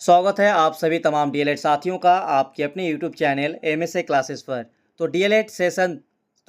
स्वागत है आप सभी तमाम डीएलएड साथियों का आपके अपने यूट्यूब चैनल एमएसए क्लासेस पर। तो डीएलएड सेशन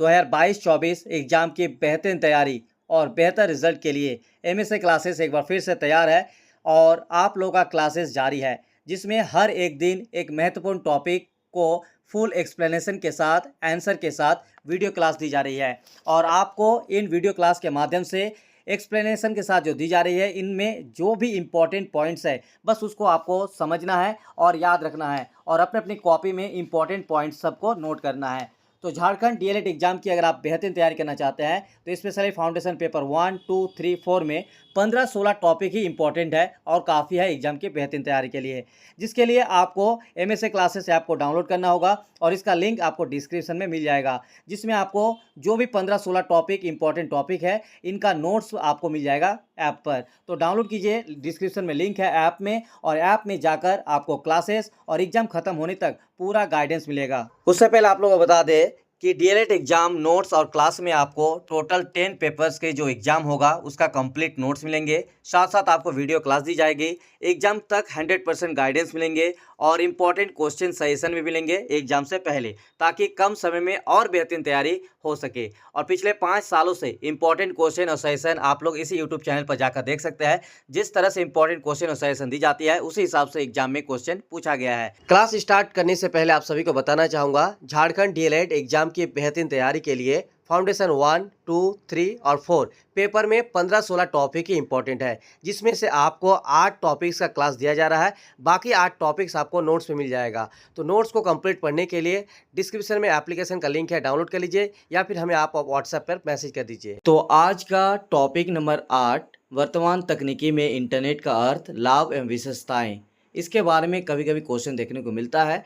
2022-24 एग्ज़ाम की बेहतरीन तैयारी और बेहतर रिजल्ट के लिए एमएसए क्लासेस एक बार फिर से तैयार है और आप लोगों का क्लासेस जारी है, जिसमें हर एक दिन एक महत्वपूर्ण टॉपिक को फुल एक्सप्लेनेशन के साथ आंसर के साथ वीडियो क्लास दी जा रही है। और आपको इन वीडियो क्लास के माध्यम से एक्सप्लेनेशन के साथ जो दी जा रही है, इनमें जो भी इम्पोर्टेंट पॉइंट्स है बस उसको आपको समझना है और याद रखना है और अपने अपनी कॉपी में इम्पोर्टेंट पॉइंट्स सबको नोट करना है। तो झारखंड डीएलएड एग्जाम की अगर आप बेहतरीन तैयारी करना चाहते हैं तो स्पेशली फाउंडेशन पेपर 1, 2, 3, 4 में 15-16 टॉपिक ही इंपॉर्टेंट है और काफ़ी है एग्जाम की बेहतरीन तैयारी के लिए, जिसके लिए आपको एमएसए क्लासेस ऐप को डाउनलोड करना होगा और इसका लिंक आपको डिस्क्रिप्शन में मिल जाएगा, जिसमें आपको जो भी 15-16 टॉपिक इंपॉर्टेंट टॉपिक है इनका नोट्स आपको मिल जाएगा ऐप पर। तो डाउनलोड कीजिए, डिस्क्रिप्शन में लिंक है ऐप में, और ऐप में जाकर आपको क्लासेस और एग्जाम खत्म होने तक पूरा गाइडेंस मिलेगा। उससे पहले आप लोगों को बता दें कि डीएलएड एग्जाम नोट्स और क्लास में आपको टोटल 10 पेपर्स के जो एग्जाम होगा उसका कंप्लीट नोट्स मिलेंगे, साथ साथ आपको वीडियो क्लास दी जाएगी, एग्जाम तक 100% गाइडेंस मिलेंगे और इम्पॉर्टेंट क्वेश्चन सजेशन भी मिलेंगे एग्जाम से पहले, ताकि कम समय में और बेहतरीन तैयारी हो सके। और पिछले 5 सालों से इंपॉर्टेंट क्वेश्चन और सजेशन आप लोग इसी यूट्यूब चैनल पर जाकर देख सकते हैं। जिस तरह से इंपॉर्टेंट क्वेश्चन और सजेशन दी जाती है उसी हिसाब से एग्जाम में क्वेश्चन पूछा गया है। क्लास स्टार्ट करने से पहले आप सभी को बताना चाहूँगा, झारखंड डीएलएड एग्जाम की बेहतरीन तैयारी के लिए फाउंडेशन 1, 2, 3 और 4 पेपर में 15-16 टॉपिक ही इंपॉर्टेंट है, जिसमें से आपको 8 टॉपिक्स का क्लास दिया जा रहा है, बाकी 8 टॉपिक्स आपको नोट्स में मिल जाएगा। तो नोट्स को कंप्लीट पढ़ने के लिए डिस्क्रिप्शन में एप्लीकेशन का लिंक है, डाउनलोड कर लीजिए या फिर हमें आप व्हाट्सएप पर मैसेज कर दीजिए। तो आज का टॉपिक नंबर 8, वर्तमान तकनीकी में इंटरनेट का अर्थ, लाभ एवं विशेषताएं। इसके बारे में कभी कभी क्वेश्चन देखने को मिलता है,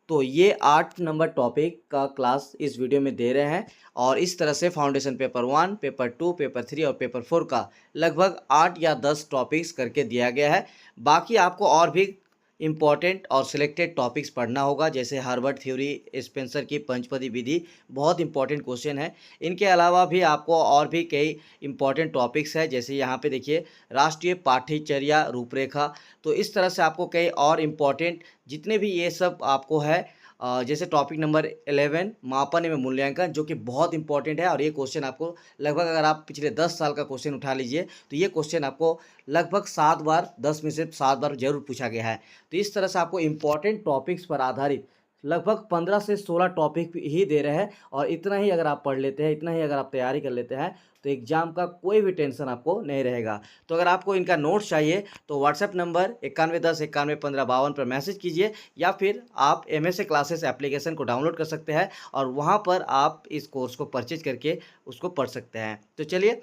तो ये 8 नंबर टॉपिक का क्लास इस वीडियो में दे रहे हैं। और इस तरह से फाउंडेशन पेपर 1, पेपर 2, पेपर 3 और पेपर 4 का लगभग 8 या 10 टॉपिक्स करके दिया गया है। बाकी आपको और भी इम्पॉर्टेंट और सिलेक्टेड टॉपिक्स पढ़ना होगा, जैसे हार्वर्ड थ्योरी, स्पेंसर की पंचपदी विधि, बहुत इंपॉर्टेंट क्वेश्चन है। इनके अलावा भी आपको और भी कई इंपॉर्टेंट टॉपिक्स है, जैसे यहाँ पे देखिए राष्ट्रीय पाठ्यचर्या रूपरेखा। तो इस तरह से आपको कई और इम्पॉर्टेंट जितने भी ये सब आपको है, जैसे टॉपिक नंबर 11 मापन एवं मूल्यांकन, जो कि बहुत इंपॉर्टेंट है। और ये क्वेश्चन आपको लगभग, अगर आप पिछले 10 साल का क्वेश्चन उठा लीजिए तो ये क्वेश्चन आपको लगभग 7 बार, 10 में से 7 बार जरूर पूछा गया है। तो इस तरह से आपको इम्पॉर्टेंट टॉपिक्स पर आधारित लगभग 15 से 16 टॉपिक ही दे रहे हैं, और इतना ही अगर आप पढ़ लेते हैं, इतना ही अगर आप तैयारी कर लेते हैं तो एग्जाम का कोई भी टेंशन आपको नहीं रहेगा। तो अगर आपको इनका नोट्स चाहिए तो व्हाट्सएप नंबर 9110 911552 पर मैसेज कीजिए, या फिर आप एमएसए क्लासेस एप्लीकेशन को डाउनलोड कर सकते हैं और वहां पर आप इस कोर्स को परचेज करके उसको पढ़ सकते हैं। तो चलिए,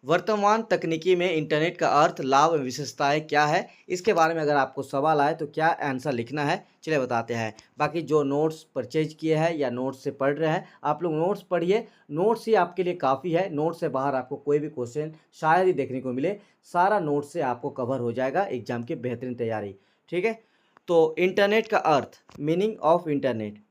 वर्तमान तकनीकी में इंटरनेट का अर्थ, लाभ एवं विशेषताएं क्या है, इसके बारे में अगर आपको सवाल आए तो क्या आंसर लिखना है, चलिए बताते हैं। बाकी जो नोट्स परचेज किए हैं या नोट्स से पढ़ रहे हैं, आप लोग नोट्स पढ़िए, नोट्स ही आपके लिए काफ़ी है। नोट्स से बाहर आपको कोई भी क्वेश्चन शायद ही देखने को मिले, सारा नोट्स से आपको कवर हो जाएगा एग्जाम की बेहतरीन तैयारी। ठीक है, तो इंटरनेट का अर्थ, मीनिंग ऑफ इंटरनेट।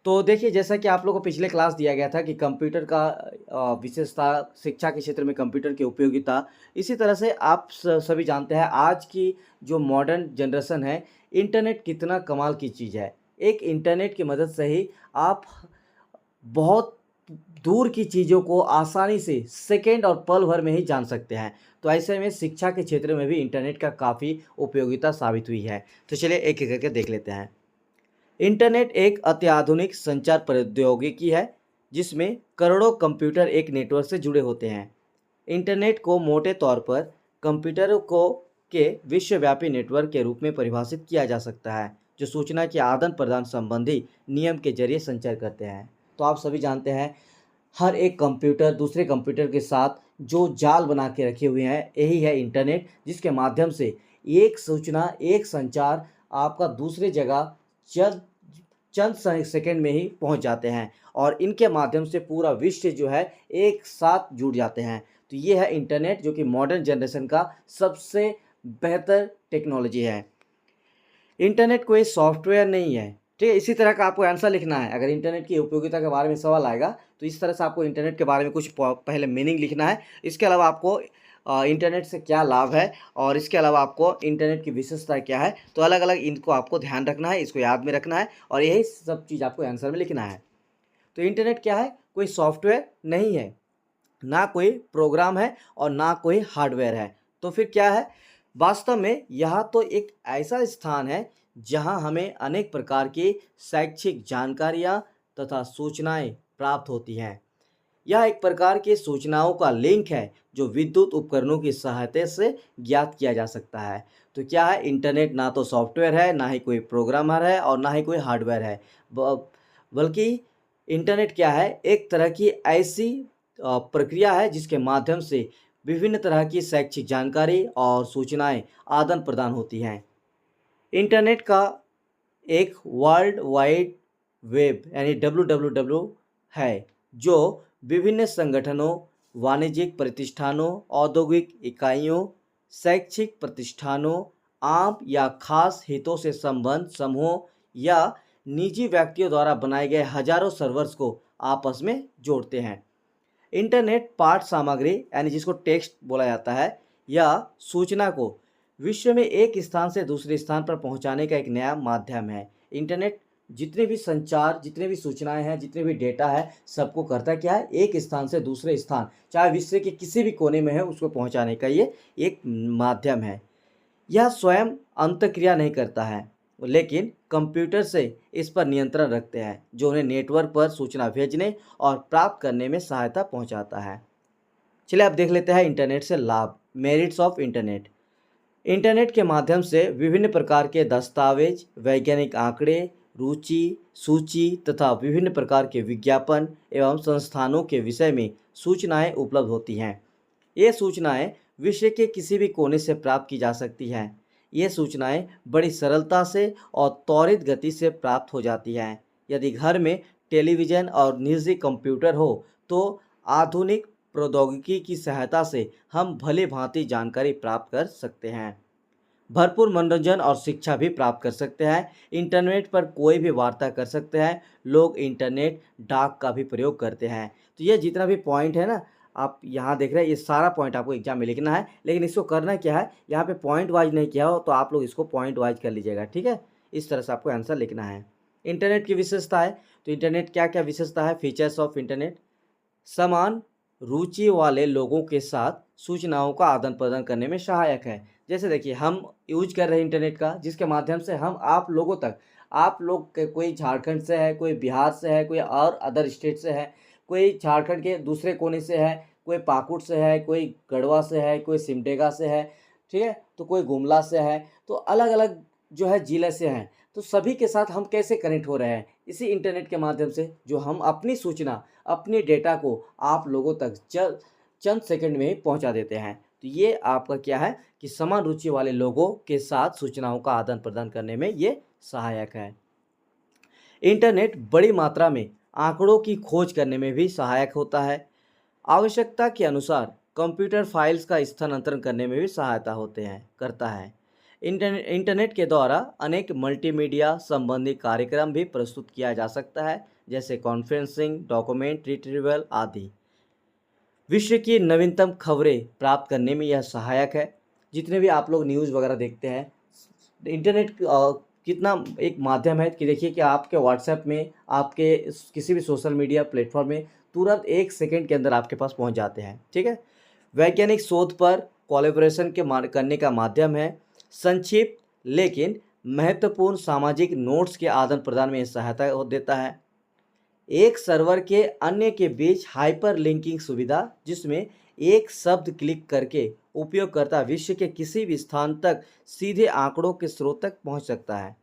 तो देखिए, जैसा कि आप लोगों को पिछले क्लास दिया गया था कि कंप्यूटर का विशेषता, शिक्षा के क्षेत्र में कंप्यूटर की उपयोगिता, इसी तरह से आप सभी जानते हैं आज की जो मॉडर्न जनरेशन है, इंटरनेट कितना कमाल की चीज़ है। एक इंटरनेट की मदद से ही आप बहुत दूर की चीज़ों को आसानी से सेकेंड और पल भर में ही जान सकते हैं। तो ऐसे में शिक्षा के क्षेत्र में भी इंटरनेट का काफ़ी उपयोगिता साबित हुई है। तो चलिए एक एक करके देख लेते हैं। इंटरनेट एक अत्याधुनिक संचार प्रौद्योगिकी है, जिसमें करोड़ों कंप्यूटर एक नेटवर्क से जुड़े होते हैं। इंटरनेट को मोटे तौर पर कंप्यूटरों को के विश्वव्यापी नेटवर्क के रूप में परिभाषित किया जा सकता है, जो सूचना के आदान प्रदान संबंधी नियम के जरिए संचार करते हैं। तो आप सभी जानते हैं, हर एक कंप्यूटर दूसरे कंप्यूटर के साथ जो जाल बना के रखे हुए हैं, यही है इंटरनेट, जिसके माध्यम से एक सूचना, एक संचार आपका दूसरे जगह चंद चंद सेकंड में ही पहुंच जाते हैं, और इनके माध्यम से पूरा विश्व जो है एक साथ जुड़ जाते हैं। तो ये है इंटरनेट, जो कि मॉडर्न जनरेशन का सबसे बेहतर टेक्नोलॉजी है। इंटरनेट कोई सॉफ्टवेयर नहीं है। ठीक है, इसी तरह का आपको आंसर लिखना है। अगर इंटरनेट की उपयोगिता के बारे में सवाल आएगा तो इस तरह से आपको इंटरनेट के बारे में कुछ पहले मीनिंग लिखना है। इसके अलावा आपको इंटरनेट से क्या लाभ है और इसके अलावा आपको इंटरनेट की विशेषता क्या है, तो अलग अलग इनको आपको ध्यान रखना है, इसको याद में रखना है और यही सब चीज़ आपको आंसर में लिखना है। तो इंटरनेट क्या है? कोई सॉफ्टवेयर नहीं है, ना कोई प्रोग्राम है और ना कोई हार्डवेयर है। तो फिर क्या है? वास्तव में यह तो एक ऐसा स्थान है जहां हमें अनेक प्रकार की शैक्षिक जानकारियां तथा सूचनाएं प्राप्त होती हैं। यह एक प्रकार की सूचनाओं का लिंक है जो विद्युत उपकरणों की सहायता से ज्ञात किया जा सकता है। तो क्या है? इंटरनेट ना तो सॉफ्टवेयर है, ना ही कोई प्रोग्रामर है और ना ही कोई हार्डवेयर है। बल्कि इंटरनेट क्या है? एक तरह की ऐसी प्रक्रिया है जिसके माध्यम से विभिन्न तरह की शैक्षिक जानकारी और सूचनाएं आदान प्रदान होती हैं। इंटरनेट का एक वर्ल्ड वाइड वेब यानी WWW है जो विभिन्न संगठनों, वाणिज्यिक प्रतिष्ठानों, औद्योगिक इकाइयों, शैक्षिक प्रतिष्ठानों, आम या खास हितों से संबंध समूहों या निजी व्यक्तियों द्वारा बनाए गए हजारों सर्वर्स को आपस में जोड़ते हैं। इंटरनेट पाठ सामग्री यानी जिसको टेक्स्ट बोला जाता है या सूचना को विश्व में एक स्थान से दूसरे स्थान पर पहुंचाने का एक नया माध्यम है। इंटरनेट जितने भी संचार, जितने भी सूचनाएं हैं, जितने भी डेटा है, सबको करता क्या है? एक स्थान से दूसरे स्थान, चाहे विश्व के किसी भी कोने में है, उसको पहुंचाने का ये एक माध्यम है। यह स्वयं अंतःक्रिया नहीं करता है, लेकिन कंप्यूटर से इस पर नियंत्रण रखते हैं जो उन्हें नेटवर्क पर सूचना भेजने और प्राप्त करने में सहायता पहुंचाता है। चलिए अब देख लेते हैं इंटरनेट से लाभ, मेरिट्स ऑफ इंटरनेट। इंटरनेट के माध्यम से विभिन्न प्रकार के दस्तावेज, वैज्ञानिक आंकड़े, रुचि, सूची तथा विभिन्न प्रकार के विज्ञापन एवं संस्थानों के विषय में सूचनाएं उपलब्ध होती हैं। ये सूचनाएं विश्व के किसी भी कोने से प्राप्त की जा सकती हैं। ये सूचनाएं बड़ी सरलता से और त्वरित गति से प्राप्त हो जाती हैं। यदि घर में टेलीविज़न और निजी कंप्यूटर हो तो आधुनिक प्रौद्योगिकी की सहायता से हम भली भांति जानकारी प्राप्त कर सकते हैं। भरपूर मनोरंजन और शिक्षा भी प्राप्त कर सकते हैं। इंटरनेट पर कोई भी वार्ता कर सकते हैं। लोग इंटरनेट डाक का भी प्रयोग करते हैं। तो ये जितना भी पॉइंट है ना, आप यहाँ देख रहे हैं, ये सारा पॉइंट आपको एग्जाम में लिखना है। लेकिन इसको करना क्या है, यहाँ पे पॉइंट वाइज नहीं किया हो तो आप लोग इसको पॉइंट वाइज कर लीजिएगा, ठीक है। इस तरह से आपको आंसर लिखना है। इंटरनेट की विशेषता है, तो इंटरनेट क्या क्या विशेषता है? फीचर्स ऑफ इंटरनेट: समान रुचि वाले लोगों के साथ सूचनाओं का आदान प्रदान करने में सहायक है। जैसे देखिए, हम यूज कर रहे हैं इंटरनेट का, जिसके माध्यम से हम आप लोगों तक, आप लोग कोई झारखंड से है, कोई बिहार से है, कोई और अदर स्टेट से है, कोई झारखंड के दूसरे कोने से है, कोई पाकुड़ से है, कोई गढ़वा से है, कोई सिमडेगा से है, ठीक है, तो कोई गुमला से है, तो अलग अलग जो है जिले से हैं। तो सभी के साथ हम कैसे कनेक्ट हो रहे हैं? इसी इंटरनेट के माध्यम से, जो हम अपनी सूचना, अपनी डेटा को आप लोगों तक चंद सेकंड में ही पहुंचा देते हैं। तो ये आपका क्या है कि समान रुचि वाले लोगों के साथ सूचनाओं का आदान प्रदान करने में ये सहायक है। इंटरनेट बड़ी मात्रा में आंकड़ों की खोज करने में भी सहायक होता है। आवश्यकता के अनुसार कंप्यूटर फाइल्स का स्थानांतरण करने में भी सहायता करता है। इंटरनेट के द्वारा अनेक मल्टीमीडिया संबंधी कार्यक्रम भी प्रस्तुत किया जा सकता है, जैसे कॉन्फ्रेंसिंग, डॉक्यूमेंट रिट्रीवल आदि। विश्व की नवीनतम खबरें प्राप्त करने में यह सहायक है। जितने भी आप लोग न्यूज़ वगैरह देखते हैं, इंटरनेट कितना एक माध्यम है कि देखिए कि आपके व्हाट्सएप में, आपके किसी भी सोशल मीडिया प्लेटफॉर्म में तुरंत 1 सेकंड के अंदर आपके पास पहुंच जाते हैं, ठीक है। वैज्ञानिक शोध पर कोलैबोरेशन करने का माध्यम है। संक्षिप्त लेकिन महत्वपूर्ण सामाजिक नोट्स के आदान प्रदान में सहायता देता है। एक सर्वर के अन्य के बीच हाइपर लिंकिंग सुविधा, जिसमें एक शब्द क्लिक करके उपयोगकर्ता विश्व के किसी भी स्थान तक सीधे आंकड़ों के स्रोत तक पहुंच सकता है।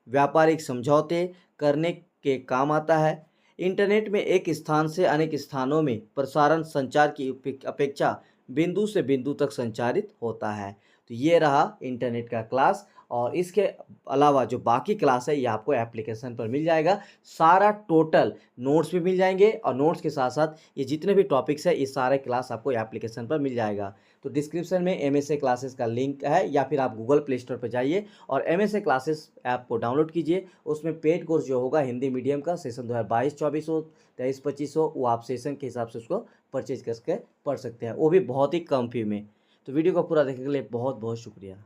व्यापारिक समझौते करने के काम आता है। इंटरनेट में एक स्थान से अनेक स्थानों में प्रसारण संचार की अपेक्षा बिंदु से बिंदु तक संचारित होता है। तो ये रहा इंटरनेट का क्लास, और इसके अलावा जो बाकी क्लास है ये आपको एप्लीकेशन पर मिल जाएगा। सारा टोटल नोट्स भी मिल जाएंगे, और नोट्स के साथ साथ ये जितने भी टॉपिक्स है, ये सारे क्लास आपको एप्लीकेशन पर मिल जाएगा। तो डिस्क्रिप्शन में एमएसए क्लासेस का लिंक है, या फिर आप गूगल प्ले स्टोर पर जाइए और एमएसए क्लासेस ऐप को डाउनलोड कीजिए। उसमें पेड कोर्स जो होगा हिंदी मीडियम का, सेशन 2022-24 हो, 23-25 हो, वो आप सेशन के हिसाब से उसको परचेज करके पढ़ सकते हैं, वो भी बहुत ही कम फी में। तो वीडियो को पूरा देखने के लिए बहुत बहुत शुक्रिया।